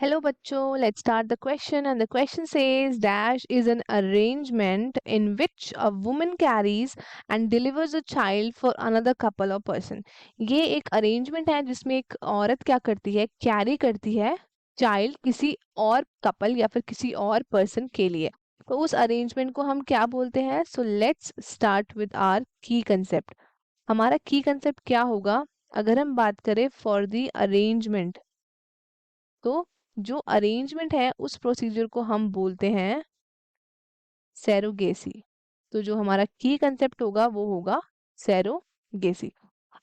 Hello bachcho, let's start the question and the question says dash is an arrangement in which a woman carries and delivers a child for another couple or person. ये एक arrangement है जिसमें एक औरत क्या करती है carry करती है चाइल्ड किसी और कपल या फिर किसी और पर्सन के लिए. तो उस अरेंजमेंट को हम क्या बोलते हैं. So let's start with our key concept. हमारा की कंसेप्ट क्या होगा अगर हम बात करें फॉर द अरेंजमेंट. तो जो अरेंजमेंट है उस प्रोसीजर को हम बोलते हैं सेरोगेसी. तो जो हमारा की कंसेप्ट होगा वो होगा सेरोगेसी.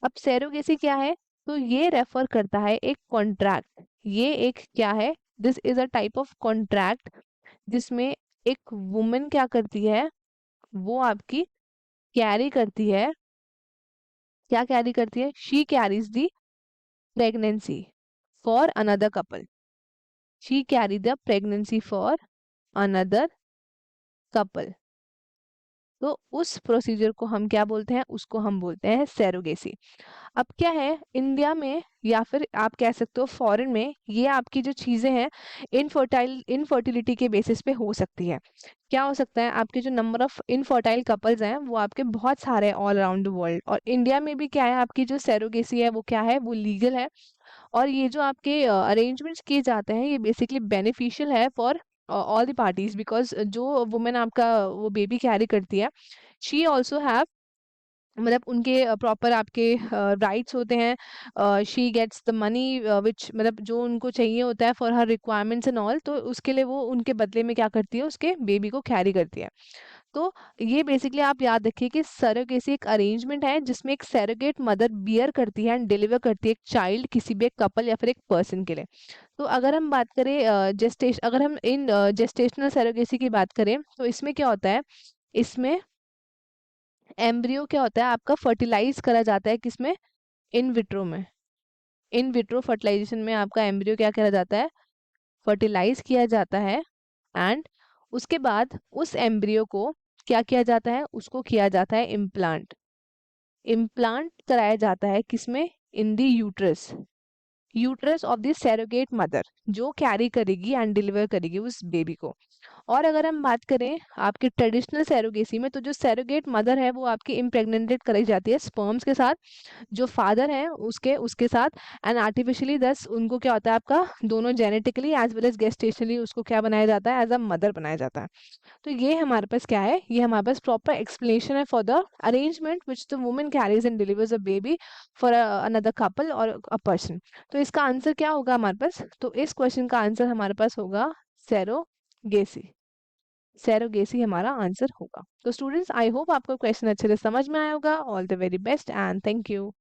अब सेरोगेसी क्या है. तो ये रेफर करता है एक कॉन्ट्रैक्ट. ये एक क्या है. This is a type of contract जिसमें एक वुमन क्या करती है. वो आपकी कैरी करती है. क्या कैरी करती है. She carries the pregnancy for another couple. She carry the pregnancy for another couple. तो उस प्रोसीजर को हम क्या बोलते हैं. उसको हम बोलते हैं सेरोगेसी. अब क्या है इंडिया में या फिर आप कह सकते हो फॉरेन में ये आपकी जो चीजें हैं इनफर्टिलिटी के बेसिस पे हो सकती है. क्या हो सकता है. आपके जो नंबर ऑफ इनफर्टाइल कपल्स हैं वो आपके बहुत सारे हैं ऑल अराउंड द वर्ल्ड. और इंडिया में भी क्या है आपकी जो सेरोगेसी है वो क्या है वो लीगल है. और ये जो आपके अरेंजमेंट्स किए जाते हैं ये बेसिकली बेनिफिशियल है for all the parties. Because जो वुमेन आपका वो बेबी कैरी करती है शी ऑल्सो हैव मतलब उनके प्रॉपर आपके राइट्स होते हैं. She gets the money which मतलब जो उनको चाहिए होता है for her requirements and all. तो उसके लिए वो उनके बदले में क्या करती है उसके बेबी को कैरी करती है. तो ये बेसिकली आप याद रखिए कि सरोगेसी एक अरेंजमेंट है जिसमें एक सरोगेट मदर बियर करती है एंड डिलीवर करती है एक चाइल्ड किसी भी एक कपल या फिर एक पर्सन के लिए. तो अगर हम बात करें जेस्टेशन अगर हम इन जेस्टेशनल सरोगेसी की बात करें तो इसमें क्या होता है. इसमें एम्ब्रियो क्या होता है आपका फर्टिलाइज करा जाता है किसमें. इन विट्रो में. इन विट्रो फर्टिलाइजेशन में आपका एम्ब्रियो क्या करा जाता है फर्टिलाइज किया जाता है. एंड उसके बाद उस एम्ब्रियो को क्या किया जाता है उसको किया जाता है इम्प्लांट. इम्प्लांट कराया जाता है किसमें. In the uterus. Uterus of the surrogate mother जो कैरी करेगी एंड डिलीवर करेगी उस बेबी को. और अगर हम बात करें आपके ट्रेडिशनल सरोगेसी में तो जो सरोगेट मदर है वो आपकी इम्प्रेग्नेटेड कराई जाती है स्पर्म्स के साथ. जो फादर है उसके उसके साथ एंड आर्टिफिशियली दस उनको क्या होता है आपका दोनों जेनेटिकली एज वेल एज गेस्टेशनली उसको क्या बनाया जाता है एज अ मदर बनाया जाता है. तो ये हमारे पास क्या है. ये हमारे पास प्रॉपर एक्सप्लेनेशन है for the arrangement which the woman carries and delivers a baby for another couple और अ पर्सन. तो इसका आंसर क्या होगा हमारे पास. तो इस क्वेश्चन का आंसर हमारे पास होगा सेरोगेसी. सेरोगेसी हमारा आंसर होगा. तो स्टूडेंट्स आई होप आपको क्वेश्चन अच्छे से समझ में आया होगा. All the very best and thank you.